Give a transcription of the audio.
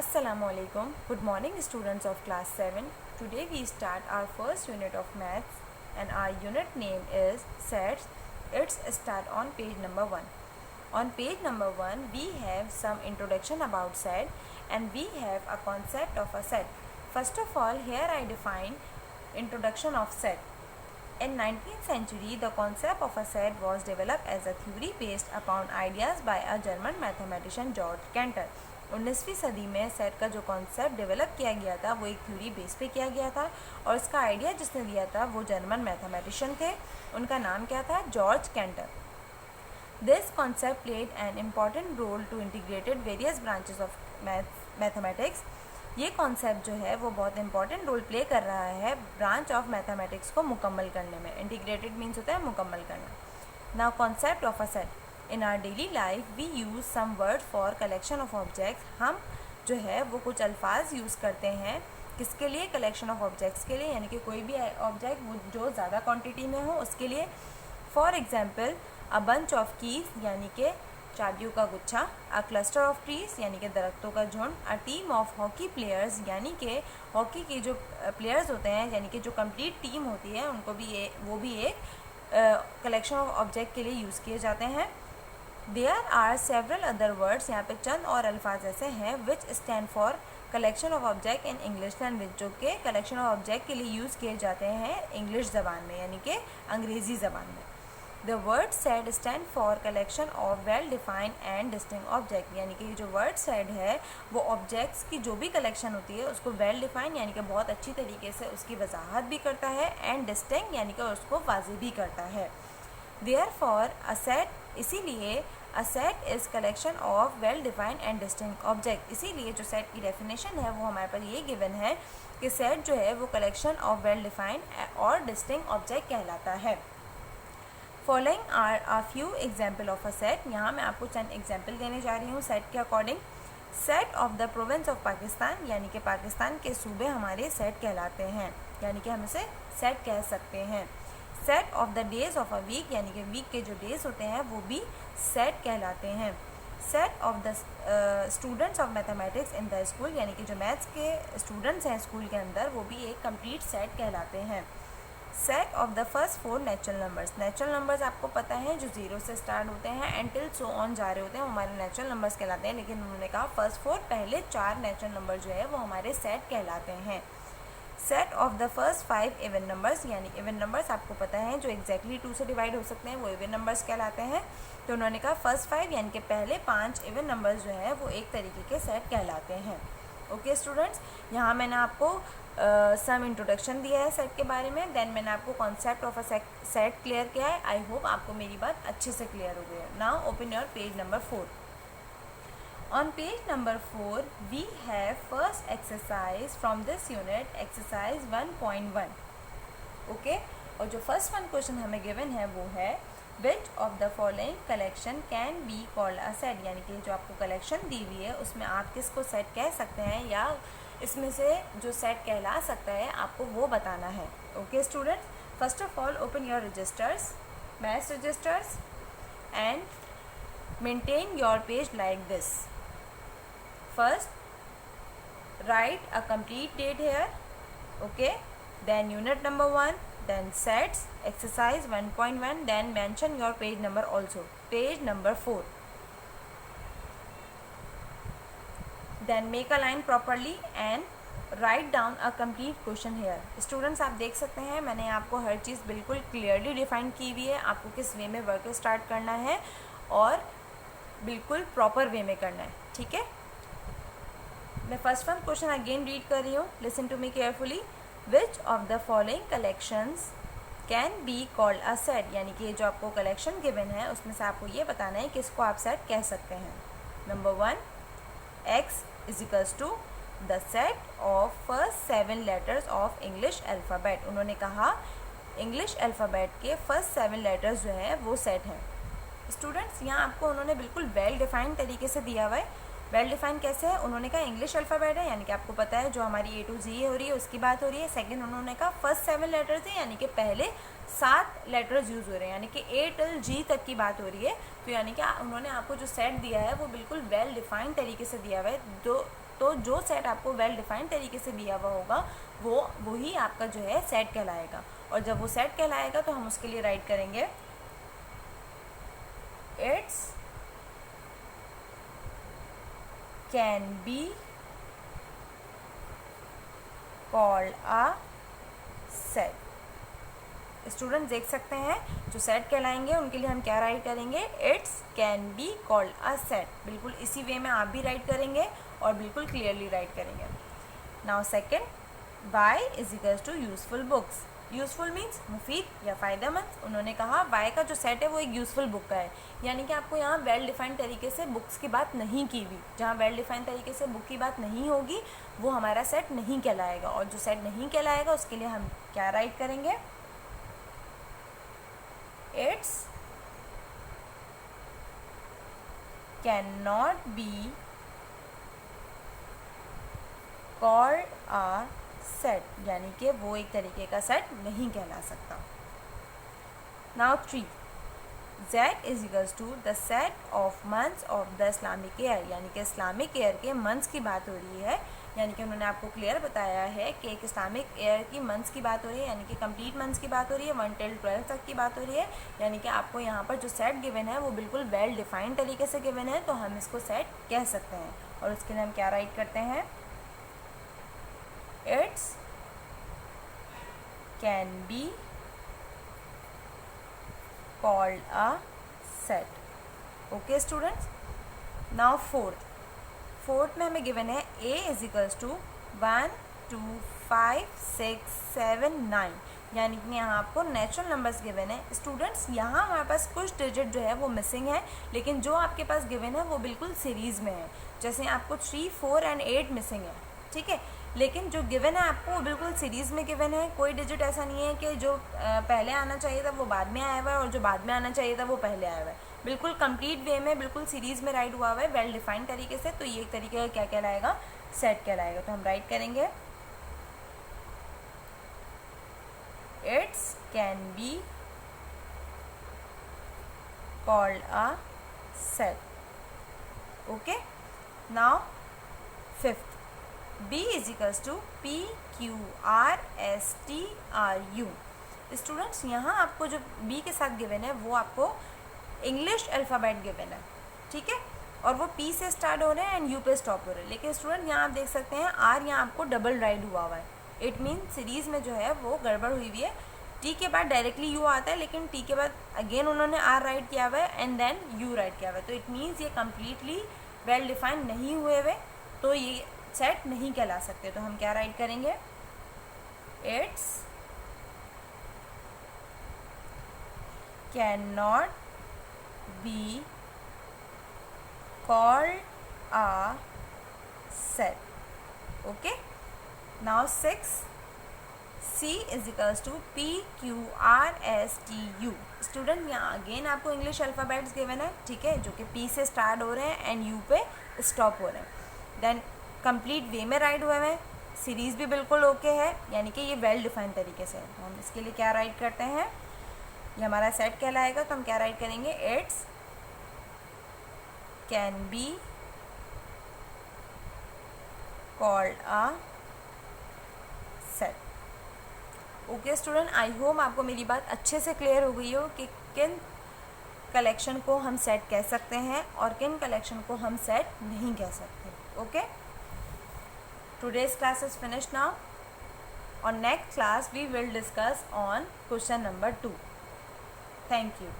Assalamualaikum. Good morning, students of class 7. Today we start our first unit of maths, and our unit name is sets. It's start on page number 1. On page number 1 we have some introduction about set, and we have a concept of a set. First of all, here I define introduction of set. In 19th century, the concept of a set was developed as a theory based upon ideas by a German mathematician George Cantor. 19वीं सदी में set का जो concept develop किया गया था वो एक थ्योरी बेस पे किया गया था, और इसका आइडिया जिसने दिया था वो जर्मन मैथमेटिशियन थे. उनका नाम क्या था? George Cantor. This concept played an important role to integrated various branches of mathematics. ये कॉन्सेप्ट जो है वो बहुत इंपॉर्टेंट रोल प्ले कर रहा है ब्रांच ऑफ मैथमेटिक्स को मुकम्मल करने में. इंटीग्रेटेड मीन्स होता है मुकम्मल करना. Now concept of a set. In our daily life we use some word for collection of objects. हम जो है वो कुछ अल्फाज यूज़ करते हैं किसके लिए? कलेक्शन ऑफ ऑब्जेक्ट्स के लिए, यानी कि कोई भी ऑब्जेक्ट जो ज़्यादा क्वांटिटी में हो उसके लिए. For example, a bunch of keys यानी कि चाबियों का गुच्छा. अ क्लस्टर ऑफ ट्रीज यानी कि दरख्तों का झुंड. A team of hockey players यानी कि हॉकी के जो प्लेयर्स होते हैं, यानी कि जो कंप्लीट टीम होती है उनको भी वो भी एक कलेक्शन ऑफ ऑब्जेक्ट के लिए यूज़ किए जाते हैं. There are several other words. यहाँ पे चंद और अल्फाज ऐसे हैं which stand for collection of object in English language, जो कि कलेक्शन ऑफ ऑब्जेक्ट के लिए यूज़ किए जाते हैं इंग्लिश ज़बान में, यानी कि अंग्रेज़ी ज़बान में. The word set stand for collection of well defined and distinct object, यानी कि जो वर्ड सेट है वो ऑब्जेक्ट्स की जो भी कलेक्शन होती है उसको वेल डिफाइंड यानी कि बहुत अच्छी तरीके से उसकी वजाहत भी करता है, एंड डिस्टिंक्ट यानी कि उसको वाज़ेह भी करता है. देयरफॉर अ सेट, इसीलिए a set is collection of well defined and distinct object. इसीलिए जो सेट की डेफिनेशन है वो हमारे पास ये गिवन है कि सेट जो है वो कलेक्शन ऑफ वेल डिफाइंड और डिस्टिंक्ट ऑब्जेक्ट कहलाता है. Following are a few example of a set. यहाँ मैं आपको चंद एग्जाम्पल देने जा रही हूँ सेट के according. Set of the province of Pakistan, यानी कि पाकिस्तान के सूबे हमारे सेट कहलाते हैं, यानी कि हम इसे सेट कह सकते हैं. Set of the days of a week, यानी कि वीक के जो डेज होते हैं वो भी सेट कहलाते हैं. Set of the students of mathematics in the school, यानी कि जो मैथ्स के स्टूडेंट्स हैं स्कूल के अंदर वो भी एक कंप्लीट सेट कहलाते हैं. Set of the first 4 natural numbers. Natural numbers आपको पता है जो 0 से स्टार्ट होते हैं एंटिल सो ऑन जा रहे होते हैं वो हमारे नेचुरल नंबर्स कहलाते हैं, लेकिन उन्होंने कहा फर्स्ट 4 पहले 4 नेचुरल नंबर जो है वो हमारे सेट कहलाते हैं. Set of the first 5 even numbers, यानी इवन नंबर्स आपको पता है जो एग्जैक्टली 2 से डिवाइड हो सकते हैं वो इवन नंबर्स कहलाते हैं. तो उन्होंने कहा फर्स्ट 5 यानी कि पहले 5 इवन नंबर्स जो है वो एक तरीके के सेट कहलाते हैं. ओके स्टूडेंट्स, यहाँ मैंने आपको सम इंट्रोडक्शन दिया है सेट के बारे में, देन मैंने आपको concept of a set clear किया है. आई होप आपको मेरी बात अच्छे से क्लियर हो गई है. Now open your page number 4. On page number 4, we have first exercise from this unit, exercise 1.1. Okay? और जो फर्स्ट वन क्वेश्चन हमें गिवन है वो है which of the following collection can be called a set, यानी कि जो आपको कलेक्शन दी हुई है उसमें आप किसको सेट कह सकते हैं, या इसमें से जो सेट कहला सकता है आपको वो बताना है. Okay students, first of all open your registers, maths registers, and maintain your page like this. First, write a complete date here, okay, then unit number 1, then sets, exercise 1.1, then mention your page number also, page number 4. Then make a line properly and write down a complete question here. Students, आप देख सकते हैं मैंने आपको हर चीज़ बिल्कुल clearly define की हुई है, आपको किस वे में वर्क स्टार्ट करना है और बिल्कुल प्रॉपर वे में करना है. ठीक है, मैं first one question again read कर रही हूँ. Listen to me carefully. Which of the following collections can be called a set, यानी कि जो आपको कलेक्शन गिवन है उसमें से आपको ये बताना है किसको आप सेट कह सकते हैं. Number 1, X is equals to the set of first 7 letters of English alphabet. उन्होंने कहा इंग्लिश अल्फ़ाबेट के फर्स्ट 7 लेटर्स जो हैं वो सेट हैं. स्टूडेंट्स, यहाँ आपको उन्होंने बिल्कुल वेल डिफाइंड तरीके से दिया हुआ है. वेल डिफाइन कैसे है? उन्होंने कहा इंग्लिश अल्फ़ाबेट है, यानी कि आपको पता है जो हमारी A to Z हो रही है उसकी बात हो रही है. सेकंड, उन्होंने कहा फर्स्ट 7 लेटर्स है, यानी कि पहले 7 लेटर्स यूज़ हो रहे हैं, यानी कि A till G तक की बात हो रही है. तो यानी कि उन्होंने आपको जो सेट दिया है वो बिल्कुल वेल डिफाइंड तरीके से दिया हुआ है. जो तो जो सेट आपको वेल डिफाइंड तरीके से दिया हुआ होगा वो ही आपका जो है सेट कहलाएगा। और जब वो सेट कहलाएगा तो हम उसके लिए राइट करेंगे it's can be called a set. Student देख सकते हैं जो सेट कहलाएंगे उनके लिए हम क्या राइट करेंगे, it's can be called a set. बिल्कुल इसी वे में आप भी राइट करेंगे और बिल्कुल क्लियरली राइट करेंगे। Now second, Y is equals to useful books. Useful means मुफीद या फ़ायदेमंद। उन्होंने कहा वाई का जो सेट है वो एक यूजफुल बुक का है, यानी कि आपको यहाँ वेल डिफाइंड तरीके से बुक्स की बात नहीं की हुई। जहाँ वेल डिफाइंड तरीके से बुक की बात नहीं होगी वो हमारा सेट नहीं कहलाएगा। और जो सेट नहीं कहलाएगा उसके लिए हम क्या राइट करेंगे, it's can not be called a set, यानी कि वो एक तरीके का सेट नहीं कहला सकता। Now 3, Z is equals to the set of months of the Islamic year, यानी कि इस्लामिक ईयर के मंथ्स की बात हो रही है। यानी कि उन्होंने आपको क्लियर बताया है कि एक इस्लामिक ईयर की मंथ्स की बात हो रही है, यानी कि कंप्लीट मंथ्स की बात हो रही है, 1 till 12 तक की बात हो रही है। यानी कि आपको यहाँ पर जो सेट गिवन है वो बिल्कुल वेल डिफाइंड तरीके से गिवन है, तो हम इसको सेट कह सकते हैं। और उसके लिए हम क्या राइट करते हैं, it's can B called a set. Okay students, now fourth में हमें गिवन है a is equals to 1 2 5 6 7 9, यानी कि यहाँ आपको नेचुरल नंबर्स गिवन है। स्टूडेंट्स यहाँ हमारे पास कुछ डिजिट जो है वो मिसिंग है, लेकिन जो आपके पास गिवन है वो बिल्कुल सीरीज़ में है। जैसे आपको 3 4 and 8 मिसिंग है, ठीक है, लेकिन जो गिवन है आपको वो बिल्कुल सीरीज़ में गिवन है। कोई डिजिट ऐसा नहीं है कि जो पहले आना चाहिए था वो बाद में आया हुआ है और जो बाद में आना चाहिए था वो पहले आया हुआ है। बिल्कुल कंप्लीट वे में, बिल्कुल सीरीज़ में राइट हुआ हुआ है वेल डिफाइंड तरीके से। तो ये एक तरीके का क्या कहलाएगा, सेट कहलाएगा। तो हम राइट करेंगे it's can be called a set. Okay, now fifth, B is equals to PQRSTRU। Students यहाँ आपको जो B के साथ गिवन है वो आपको इंग्लिश अल्फ़ाबेट गिवन है, ठीक है, और वो P से स्टार्ट हो रहे हैं एंड U पे स्टॉप हो रहे हैं। लेकिन स्टूडेंट यहाँ आप देख सकते हैं R यहाँ आपको डबल राइट हुआ हुआ है। इट मीन सीरीज़ में जो है वो गड़बड़ हुई हुई है। T के बाद डायरेक्टली U आता है, लेकिन T के बाद अगेन उन्होंने R राइट किया हुआ है एंड देन U राइट किया हुआ है। तो इट मीन्स ये कम्प्लीटली वेल डिफाइंड नहीं हुए हुए, तो ये सेट नहीं कहला सकते। तो हम क्या राइट करेंगे, it's can not be called a set. Okay, now 6, C is equals to PQRSTU। Student यहाँ अगेन आपको इंग्लिश अल्फ़ाबेट्स गिवन है, ठीक है, जो कि P से स्टार्ट हो रहे हैं एंड U पे स्टॉप हो रहे हैं। देन कंप्लीट वे में राइट हुए हैं, सीरीज़ भी बिल्कुल ओके है, यानी कि ये वेल डिफाइंड तरीके से है। तो हम इसके लिए क्या राइट करते हैं, ये हमारा सेट कहलाएगा। तो हम क्या राइट करेंगे, it's can be called a set. Okay student, I hope आपको मेरी बात अच्छे से क्लियर हो गई हो कि किन कलेक्शन को हम सेट कह सकते हैं और किन कलेक्शन को हम सेट नहीं कह सकते। Okay, today's class is finished now. On next class we will discuss on question number 2. Thank you.